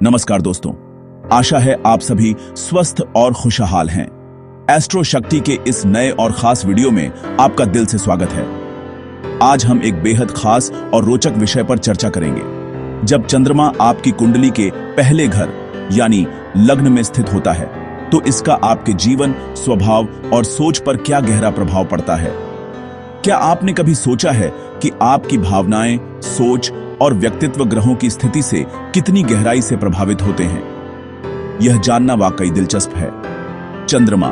नमस्कार दोस्तों, आशा है आप सभी स्वस्थ और खुशहाल हैं। एस्ट्रो शक्ति के इस नए और खास वीडियो में आपका दिल से स्वागत है। आज हम एक बेहद खास और रोचक विषय पर चर्चा करेंगे। जब चंद्रमा आपकी कुंडली के पहले घर यानी लग्न में स्थित होता है तो इसका आपके जीवन, स्वभाव और सोच पर क्या गहरा प्रभाव पड़ता है। क्या आपने कभी सोचा है कि आपकी भावनाएं, सोच और व्यक्तित्व ग्रहों की स्थिति से कितनी गहराई से प्रभावित होते हैं? यह जानना वाकई दिलचस्प है। चंद्रमा,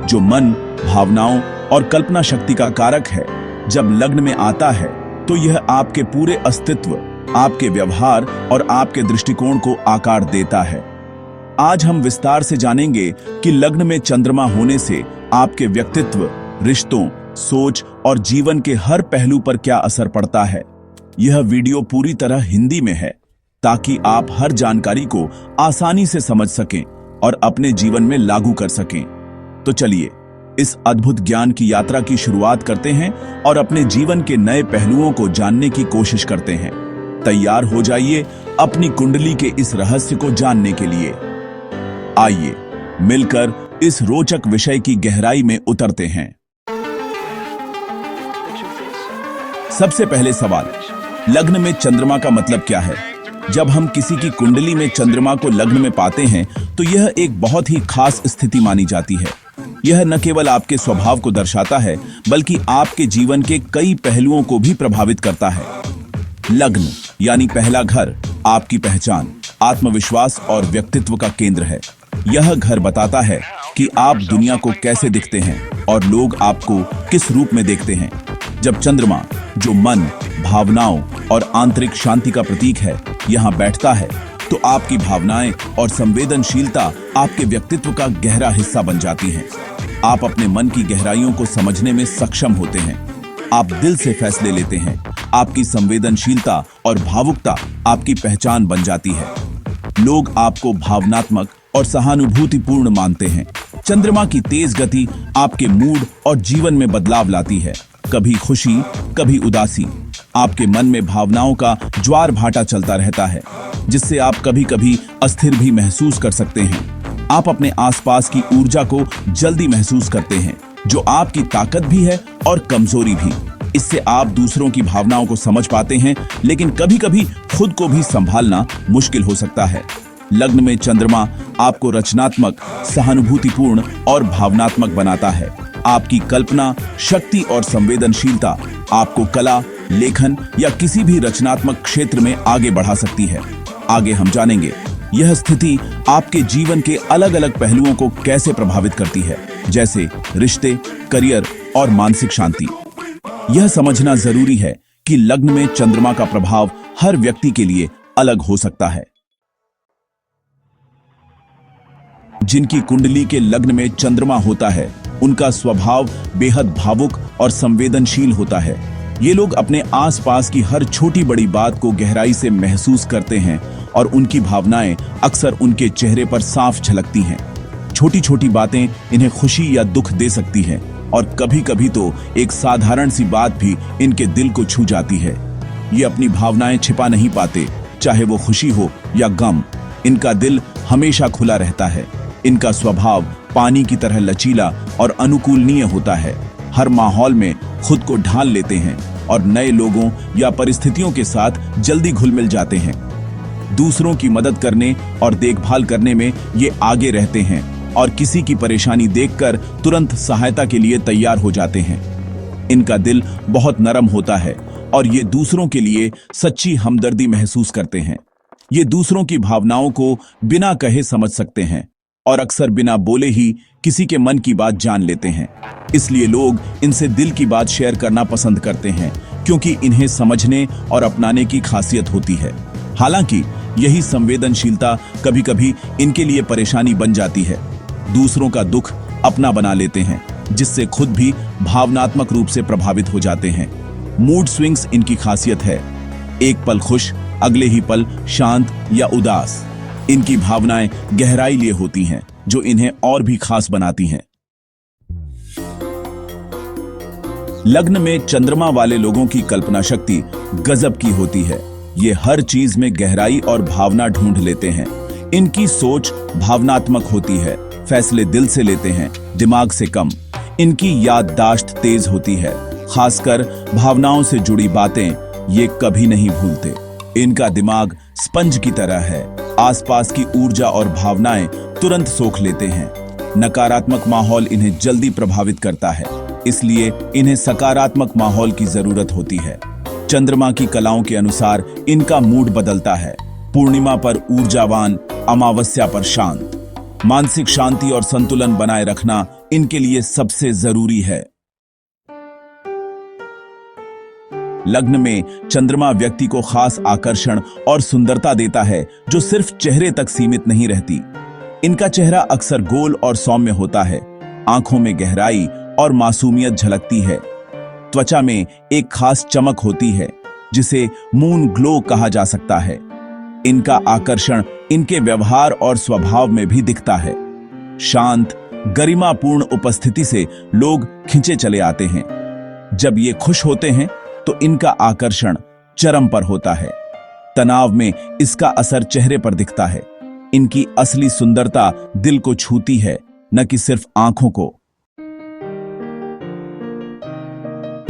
जो मन, भावनाओं और कल्पना शक्ति का कारक है, जब लग्न में आता है तो यह आपके पूरे अस्तित्व, आपके व्यवहार और आपके दृष्टिकोण को आकार देता है। आज हम विस्तार से जानेंगे कि लग्न में चंद्रमा होने से आपके व्यक्तित्व, रिश्तों, सोच और जीवन के हर पहलू पर क्या असर पड़ता है। यह वीडियो पूरी तरह हिंदी में है ताकि आप हर जानकारी को आसानी से समझ सकें और अपने जीवन में लागू कर सकें। तो चलिए इस अद्भुत ज्ञान की यात्रा की शुरुआत करते हैं और अपने जीवन के नए पहलुओं को जानने की कोशिश करते हैं। तैयार हो जाइए अपनी कुंडली के इस रहस्य को जानने के लिए। आइए मिलकर इस रोचक विषय की गहराई में उतरते हैं। सबसे पहले सवाल, लग्न में चंद्रमा का मतलब क्या है? जब हम किसी की कुंडली में चंद्रमा को लग्न में पाते हैं तो यह एक बहुत ही खास स्थिति मानी जाती है। यह न केवल आपके स्वभाव को दर्शाता है बल्कि आपके जीवन के कई पहलुओं को भी प्रभावित करता है। लग्न यानी पहला घर आपकी पहचान, आत्मविश्वास और व्यक्तित्व का केंद्र है। यह घर बताता है कि आप दुनिया को कैसे दिखते हैं और लोग आपको किस रूप में देखते हैं। जब चंद्रमा, जो मन, भावनाओं और आंतरिक शांति का प्रतीक है, यहाँ बैठता है तो आपकी भावनाएं और संवेदनशीलता आपके व्यक्तित्व का गहरा हिस्सा बन जाती हैं। आप अपने मन की गहराइयों को समझने में सक्षम होते हैं। आप दिल से फैसले लेते हैं। आपकी संवेदनशीलता और भावुकता आपकी पहचान बन जाती है। लोग आपको भावनात्मक और सहानुभूतिपूर्ण मानते हैं। चंद्रमा की तेज गति आपके मूड और जीवन में बदलाव लाती है, कभी खुशी, कभी उदासी। आपके मन में भावनाओं का ज्वार भाटा चलता रहता है, जिससे आप कभी कभी अस्थिर भी महसूस कर सकते हैं। आप अपने आसपास की ऊर्जा को जल्दी महसूस करते हैं, जो आपकी ताकत भी है और कमजोरी भी। इससे आप दूसरों की भावनाओं को समझ पाते हैं, लेकिन कभी कभी खुद को भी संभालना मुश्किल हो सकता है। लग्न में चंद्रमा आपको रचनात्मक, सहानुभूतिपूर्ण और भावनात्मक बनाता है। आपकी कल्पना शक्ति और संवेदनशीलता आपको कला, लेखन या किसी भी रचनात्मक क्षेत्र में आगे बढ़ा सकती है। आगे हम जानेंगे यह स्थिति आपके जीवन के अलग अलग पहलुओं को कैसे प्रभावित करती है, जैसे रिश्ते, करियर और मानसिक शांति। यह समझना जरूरी है कि लग्न में चंद्रमा का प्रभाव हर व्यक्ति के लिए अलग हो सकता है। जिनकी कुंडली के लग्न में चंद्रमा होता है, उनका स्वभाव बेहद भावुक और संवेदनशील होता है। ये लोग अपने आसपास की हर छोटी बड़ी बात को गहराई से महसूस करते हैं और उनकी भावनाएं अक्सर उनके चेहरे पर साफ झलकती हैं। छोटी छोटी बातें इन्हें खुशी या दुख दे सकती हैं और कभी कभी तो एक साधारण सी बात भी इनके दिल को छू जाती है। ये अपनी भावनाएं छिपा नहीं पाते, चाहे वो खुशी हो या गम। इनका दिल हमेशा खुला रहता है। इनका स्वभाव पानी की तरह लचीला और अनुकूलनीय होता है। हर माहौल में खुद को ढाल लेते हैं और नए लोगों या परिस्थितियों के साथ जल्दी घुल मिल जाते हैं। दूसरों की मदद करने और देखभाल करने में ये आगे रहते हैं और किसी की परेशानी देखकर तुरंत सहायता के लिए तैयार हो जाते हैं। इनका दिल बहुत नरम होता है और ये दूसरों के लिए सच्ची हमदर्दी महसूस करते हैं। ये दूसरों की भावनाओं को बिना कहे समझ सकते हैं और अक्सर बिना बोले ही किसी के मन की बात जान लेते हैं। इसलिए लोग इनसे दिल की बात शेयर करना पसंद करते हैं, क्योंकि इन्हें समझने और अपनाने की खासियत होती है। हालांकि यही संवेदनशीलता कभी कभी इनके लिए परेशानी बन जाती है। दूसरों का दुख अपना बना लेते हैं, जिससे खुद भी भावनात्मक रूप से प्रभावित हो जाते हैं। मूड स्विंग्स इनकी खासियत है। एक पल खुश, अगले ही पल शांत या उदास। इनकी भावनाएं गहराई लिए होती हैं, जो इन्हें और भी खास बनाती हैं। लग्न में चंद्रमा वाले लोगों की कल्पना शक्ति गजब की होती है। ये हर चीज में गहराई और भावना ढूंढ लेते हैं। इनकी सोच भावनात्मक होती है, फैसले दिल से लेते हैं, दिमाग से कम। इनकी याददाश्त तेज होती है, खासकर भावनाओं से जुड़ी बातें ये कभी नहीं भूलते। इनका दिमाग स्पंज की तरह है, आसपास की ऊर्जा और भावनाएं तुरंत सोख लेते हैं। नकारात्मक माहौल इन्हें जल्दी प्रभावित करता है, इसलिए इन्हें सकारात्मक माहौल की जरूरत होती है। चंद्रमा की कलाओं के अनुसार इनका मूड बदलता है। पूर्णिमा पर ऊर्जावान, अमावस्या पर शांत। मानसिक शांति और संतुलन बनाए रखना इनके लिए सबसे जरूरी है। लग्न में चंद्रमा व्यक्ति को खास आकर्षण और सुंदरता देता है, जो सिर्फ चेहरे तक सीमित नहीं रहती। इनका चेहरा अक्सर गोल और सौम्य होता है, आंखों में गहराई और मासूमियत झलकती है। त्वचा में एक खास चमक होती है, जिसे मून ग्लो कहा जा सकता है। इनका आकर्षण इनके व्यवहार और स्वभाव में भी दिखता है। शांत, गरिमापूर्ण उपस्थिति से लोग खिंचे चले आते हैं। जब ये खुश होते हैं तो इनका आकर्षण चरम पर होता है। तनाव में इसका असर चेहरे पर दिखता है। इनकी असली सुंदरता दिल को छूती है, न कि सिर्फ आंखों को।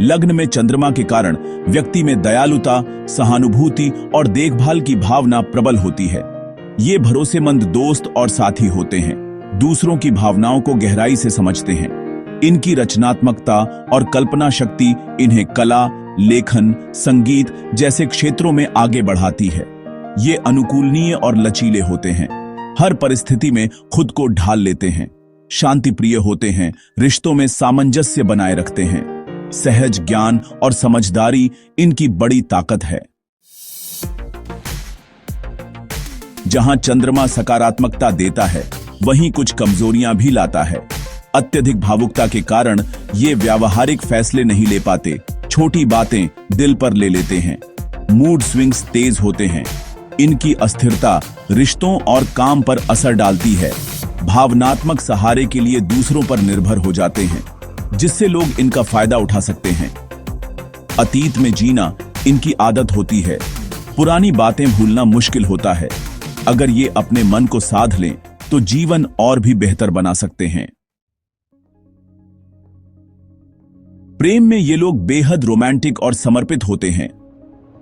लग्न में चंद्रमा के कारण व्यक्ति में दयालुता, सहानुभूति और देखभाल की भावना प्रबल होती है। ये भरोसेमंद दोस्त और साथी होते हैं, दूसरों की भावनाओं को गहराई से समझते हैं। इनकी रचनात्मकता और कल्पना शक्ति इन्हें कला, लेखन, संगीत जैसे क्षेत्रों में आगे बढ़ाती है। ये अनुकूलनीय और लचीले होते हैं, हर परिस्थिति में खुद को ढाल लेते हैं। शांति प्रिय होते हैं, रिश्तों में सामंजस्य बनाए रखते हैं। सहज ज्ञान और समझदारी इनकी बड़ी ताकत है। जहां चंद्रमा सकारात्मकता देता है, वहीं कुछ कमजोरियां भी लाता है। अत्यधिक भावुकता के कारण ये व्यावहारिक फैसले नहीं ले पाते, छोटी बातें दिल पर ले लेते हैं। मूड स्विंग्स तेज होते हैं। इनकी अस्थिरता रिश्तों और काम पर असर डालती है। भावनात्मक सहारे के लिए दूसरों पर निर्भर हो जाते हैं, जिससे लोग इनका फायदा उठा सकते हैं। अतीत में जीना इनकी आदत होती है। पुरानी बातें भूलना मुश्किल होता है। अगर ये अपने मन को साध लें तो जीवन और भी बेहतर बना सकते हैं। प्रेम में ये लोग बेहद रोमांटिक और समर्पित होते हैं।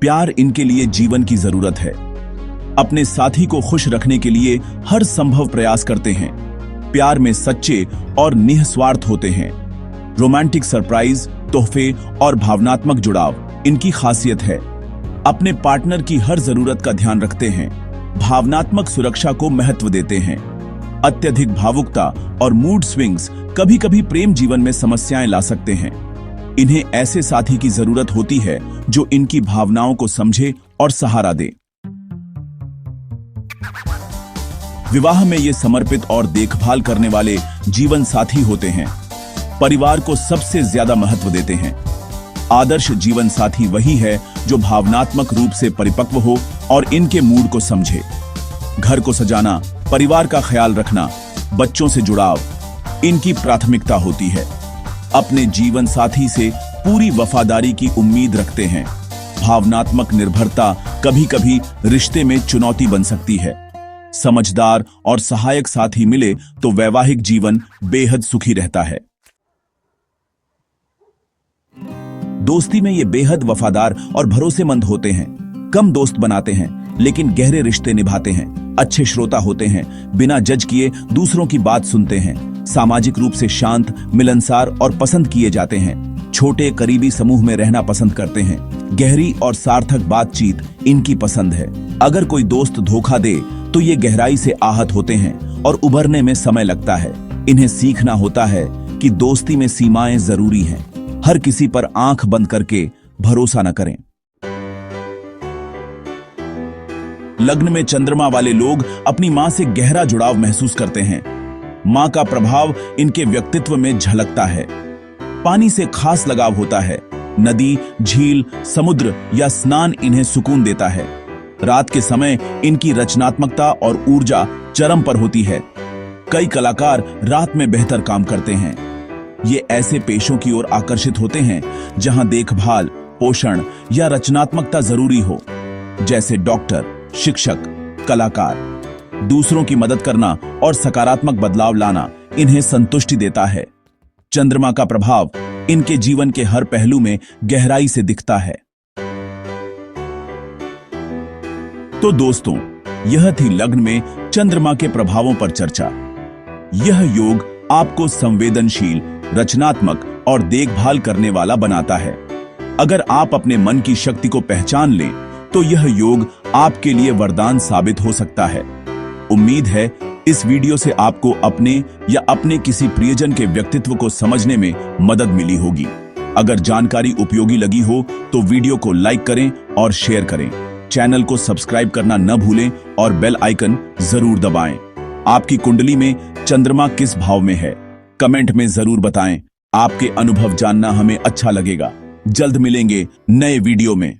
प्यार इनके लिए जीवन की जरूरत है। अपने साथी को खुश रखने के लिए हर संभव प्रयास करते हैं। प्यार में सच्चे और निस्वार्थ होते हैं। रोमांटिक सरप्राइज, तोहफे और भावनात्मक जुड़ाव इनकी खासियत है। अपने पार्टनर की हर जरूरत का ध्यान रखते हैं। भावनात्मक सुरक्षा को महत्व देते हैं। अत्यधिक भावुकता और मूड स्विंग्स कभी-कभी प्रेम जीवन में समस्याएं ला सकते हैं। इन्हें ऐसे साथी की जरूरत होती है जो इनकी भावनाओं को समझे और सहारा दे। विवाह में ये समर्पित और देखभाल करने वाले जीवन साथी होते हैं। परिवार को सबसे ज्यादा महत्व देते हैं। आदर्श जीवन साथी वही है जो भावनात्मक रूप से परिपक्व हो और इनके मूड को समझे। घर को सजाना, परिवार का ख्याल रखना, बच्चों से जुड़ाव इनकी प्राथमिकता होती है। अपने जीवन साथी से पूरी वफादारी की उम्मीद रखते हैं। भावनात्मक निर्भरता कभी-कभी रिश्ते में चुनौती बन सकती है। समझदार और सहायक साथी मिले तो वैवाहिक जीवन बेहद सुखी रहता है। दोस्ती में ये बेहद वफादार और भरोसेमंद होते हैं। कम दोस्त बनाते हैं, लेकिन गहरे रिश्ते निभाते हैं। अच्छे श्रोता होते हैं, बिना जज किए दूसरों की बात सुनते हैं। सामाजिक रूप से शांत, मिलनसार और पसंद किए जाते हैं। छोटे करीबी समूह में रहना पसंद करते हैं। गहरी और सार्थक बातचीत इनकी पसंद है। अगर कोई दोस्त धोखा दे तो ये गहराई से आहत होते हैं और उभरने में समय लगता है। इन्हें सीखना होता है कि दोस्ती में सीमाएं जरूरी हैं। हर किसी पर आंख बंद करके भरोसा न करें। लग्न में चंद्रमा वाले लोग अपनी मां से गहरा जुड़ाव महसूस करते हैं। मां का प्रभाव इनके व्यक्तित्व में झलकता है। पानी से खास लगाव होता है। नदी, झील, समुद्र या स्नान इन्हें सुकून देता है। रात के समय इनकी रचनात्मकता और ऊर्जा चरम पर होती है। कई कलाकार रात में बेहतर काम करते हैं। ये ऐसे पेशों की ओर आकर्षित होते हैं जहां देखभाल, पोषण या रचनात्मकता जरूरी हो। जैसे डॉक्टर, शिक्षक, कलाकार। दूसरों की मदद करना और सकारात्मक बदलाव लाना इन्हें संतुष्टि देता है। चंद्रमा का प्रभाव इनके जीवन के हर पहलू में गहराई से दिखता है। तो दोस्तों, यह थी लग्न में चंद्रमा के प्रभावों पर चर्चा। यह योग आपको संवेदनशील, रचनात्मक और देखभाल करने वाला बनाता है। अगर आप अपने मन की शक्ति को पहचान लें, तो यह योग आपके लिए वरदान साबित हो सकता है। उम्मीद है इस वीडियो से आपको अपने या अपने किसी प्रियजन के व्यक्तित्व को समझने में मदद मिली होगी। अगर जानकारी उपयोगी लगी हो तो वीडियो को लाइक करें और शेयर करें। चैनल को सब्सक्राइब करना न भूलें और बेल आइकन जरूर दबाएं। आपकी कुंडली में चंद्रमा किस भाव में है, कमेंट में जरूर बताएं। आपके अनुभव जानना हमें अच्छा लगेगा। जल्द मिलेंगे नए वीडियो में।